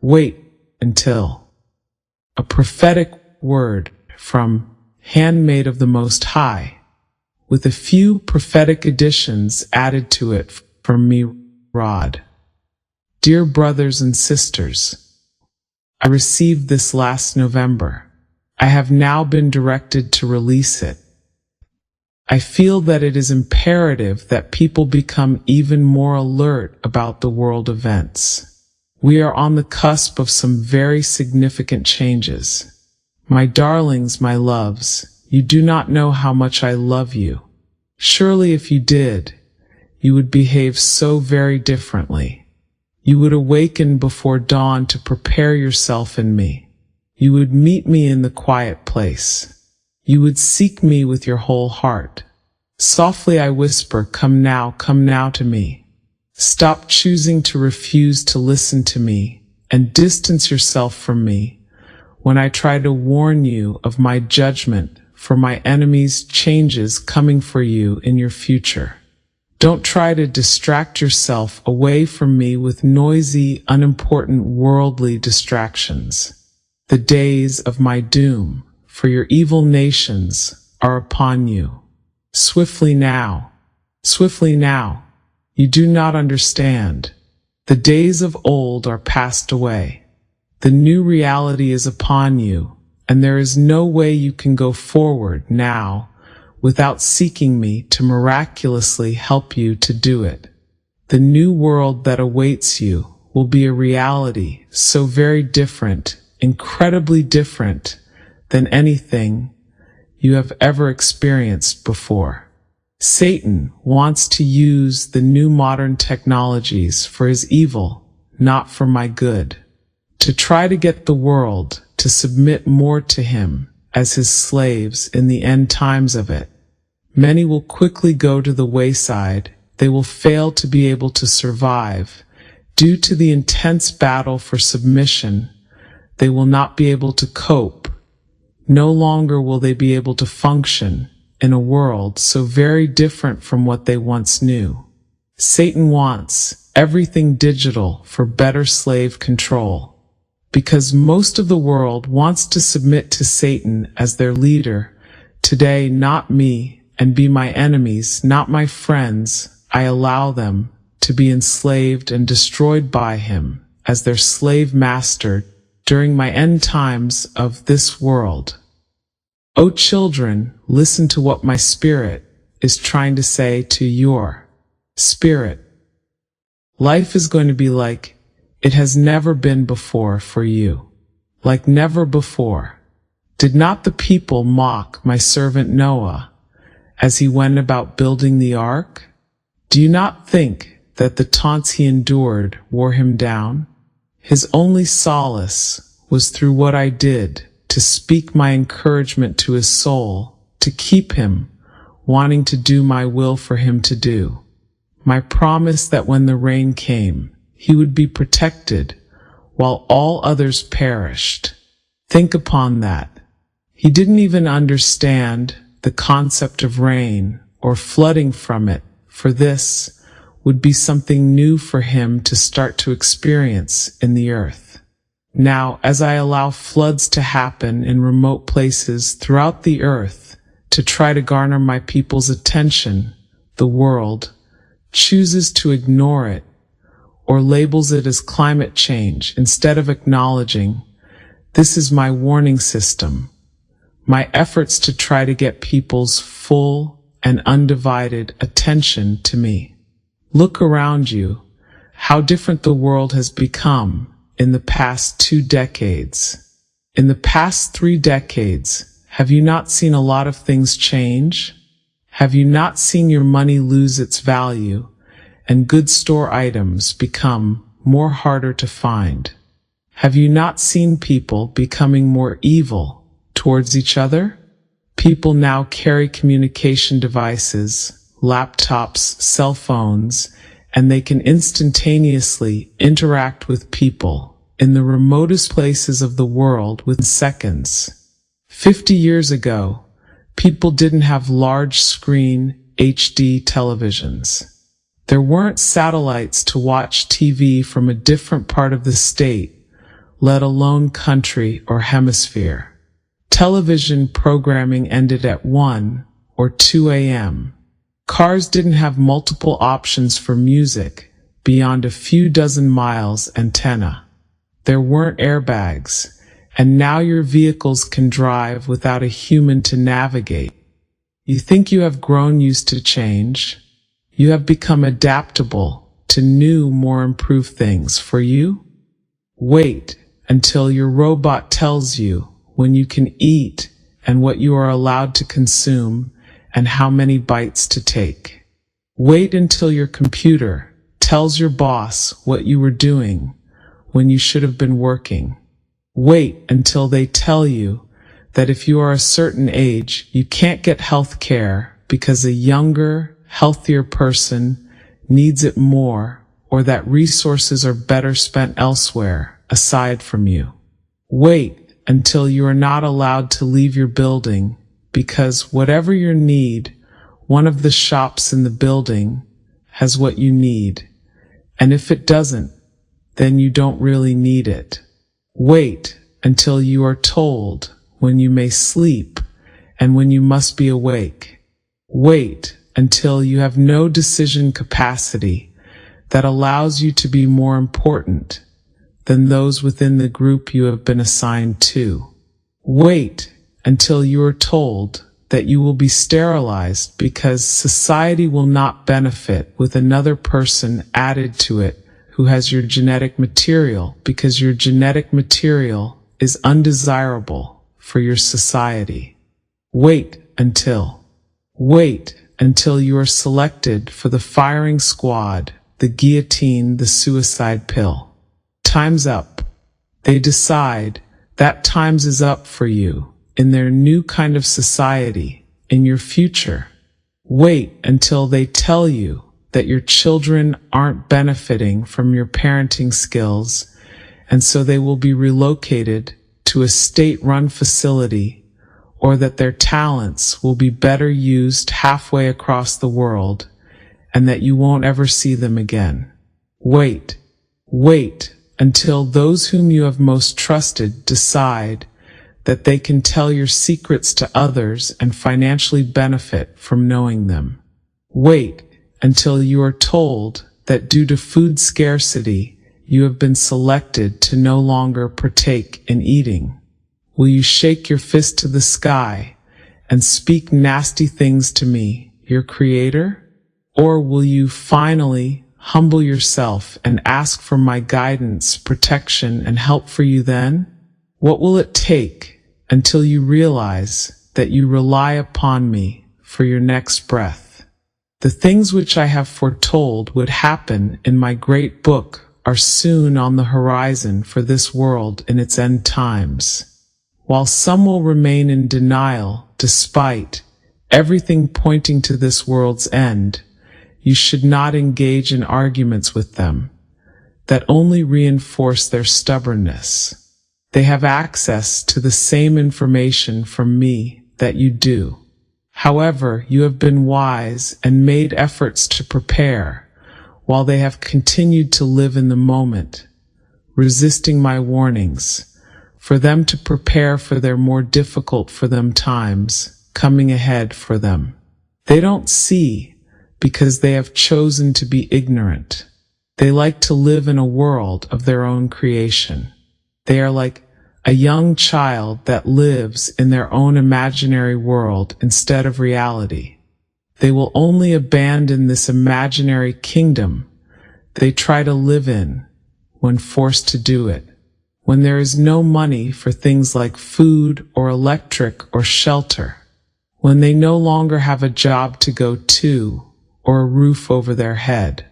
Wait until a prophetic word from Handmaid of the Most High, with a few prophetic additions added to it from me, Rod. Dear brothers and sisters, I received this last November. I have now been directed to release it. I feel that it is imperative that people become even more alert about the world events. We are on the cusp of some very significant changes. My darlings, my loves, you do not know how much I love you. Surely if you did, you would behave so very differently. You would awaken before dawn to prepare yourself in me. You would meet me in the quiet place. You would seek me with your whole heart. Softly I whisper, come now to me. Stop choosing to refuse to listen to me and distance yourself from me when I try to warn you of my judgment for my enemies' changes coming for you in your future. Don't try to distract yourself away from me with noisy, unimportant worldly distractions. The days of my doom for your evil nations are upon you. Swiftly now, swiftly now. You do not understand. The days of old are passed away. The new reality is upon you, and there is no way you can go forward now without seeking me to miraculously help you to do it. The new world that awaits you will be a reality so very different, incredibly different than anything you have ever experienced before. Satan wants to use the new modern technologies for his evil, not for my good, to try to get the world to submit more to him as his slaves in the end times of it. Many will quickly go to the wayside. They will fail to be able to survive. Due to the intense battle for submission, they will not be able to cope. No longer will they be able to function in a world so very different from what they once knew. Satan wants everything digital for better slave control, because most of the world wants to submit to Satan as their leader. Today, not me, and be my enemies, not my friends. I allow them to be enslaved and destroyed by him as their slave master during my end times of this world. O children, listen to what my spirit is trying to say to your spirit. Life is going to be like it has never been before for you. Like never before. Did not the people mock my servant Noah as he went about building the ark? Do you not think that the taunts he endured wore him down? His only solace was through what I did to speak my encouragement to his soul, to keep him wanting to do my will for him to do. My promise that when the rain came, he would be protected while all others perished. Think upon that. He didn't even understand the concept of rain or flooding from it, for this would be something new for him to start to experience in the earth. Now, as I allow floods to happen in remote places throughout the earth to try to garner my people's attention, the world chooses to ignore it or labels it as climate change instead of acknowledging, this is my warning system, my efforts to try to get people's full and undivided attention to me. Look around you, how different the world has become in the past 2 decades. In the past 3 decades, have you not seen a lot of things change? Have you not seen your money lose its value and good store items become more harder to find? Have you not seen people becoming more evil towards each other? People now carry communication devices, laptops, cell phones, and they can instantaneously interact with people in the remotest places of the world within seconds. 50 years ago, people didn't have large screen HD televisions. There weren't satellites to watch TV from a different part of the state let alone country or hemisphere. Television programming ended at 1 or 2 a.m. Cars didn't have multiple options for music beyond a few dozen miles antenna. There weren't airbags, and now your vehicles can drive without a human to navigate. You think you have grown used to change? You have become adaptable to new, more improved things for you? Wait until your robot tells you when you can eat and what you are allowed to consume and how many bites to take. Wait until your computer tells your boss what you were doing when you should have been working. Wait until they tell you that if you are a certain age, you can't get health care because a younger, healthier person needs it more, or that resources are better spent elsewhere aside from you. Wait until you are not allowed to leave your building because whatever your need, one of the shops in the building has what you need. And if it doesn't, then you don't really need it. Wait until you are told when you may sleep and when you must be awake. Wait until you have no decision capacity that allows you to be more important than those within the group you have been assigned to. Wait until you are told that you will be sterilized because society will not benefit with another person added to it who has your genetic material because your genetic material is undesirable for your society. Wait until you are selected for the firing squad, the guillotine, the suicide pill. Time's up. They decide that time's is up for you in their new kind of society, in your future. Wait until they tell you that your children aren't benefiting from your parenting skills, and so they will be relocated to a state-run facility, or that their talents will be better used halfway across the world, and that you won't ever see them again. Wait until those whom you have most trusted decide that they can tell your secrets to others and financially benefit from knowing them. Wait until you are told that due to food scarcity, you have been selected to no longer partake in eating. Will you shake your fist to the sky and speak nasty things to me, your creator? Or will you finally humble yourself and ask for my guidance, protection, and help for you then? What will it take until you realize that you rely upon me for your next breath? The things which I have foretold would happen in my great book are soon on the horizon for this world in its end times. While some will remain in denial despite everything pointing to this world's end, you should not engage in arguments with them that only reinforce their stubbornness. They have access to the same information from me that you do. However, you have been wise and made efforts to prepare, while they have continued to live in the moment, resisting my warnings, for them to prepare for their more difficult for them times coming ahead for them. They don't see because they have chosen to be ignorant. They like to live in a world of their own creation. They are like a young child that lives in their own imaginary world instead of reality. They will only abandon this imaginary kingdom they try to live in when forced to do it. When there is no money for things like food or electric or shelter. When they no longer have a job to go to or a roof over their head.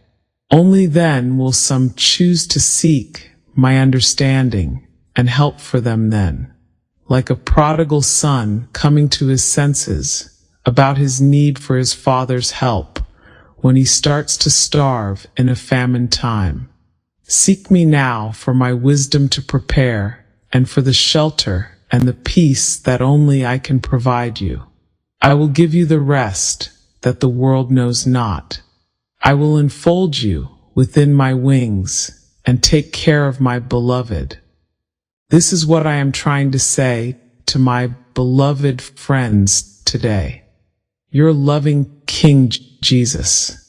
Only then will some choose to seek my understanding and help for them then, like a prodigal son coming to his senses about his need for his father's help when he starts to starve in a famine time. Seek me now for my wisdom to prepare and for the shelter and the peace that only I can provide you. I will give you the rest that the world knows not. I will enfold you within my wings and take care of my beloved. This is what I am trying to say to my beloved friends today. Your loving King Jesus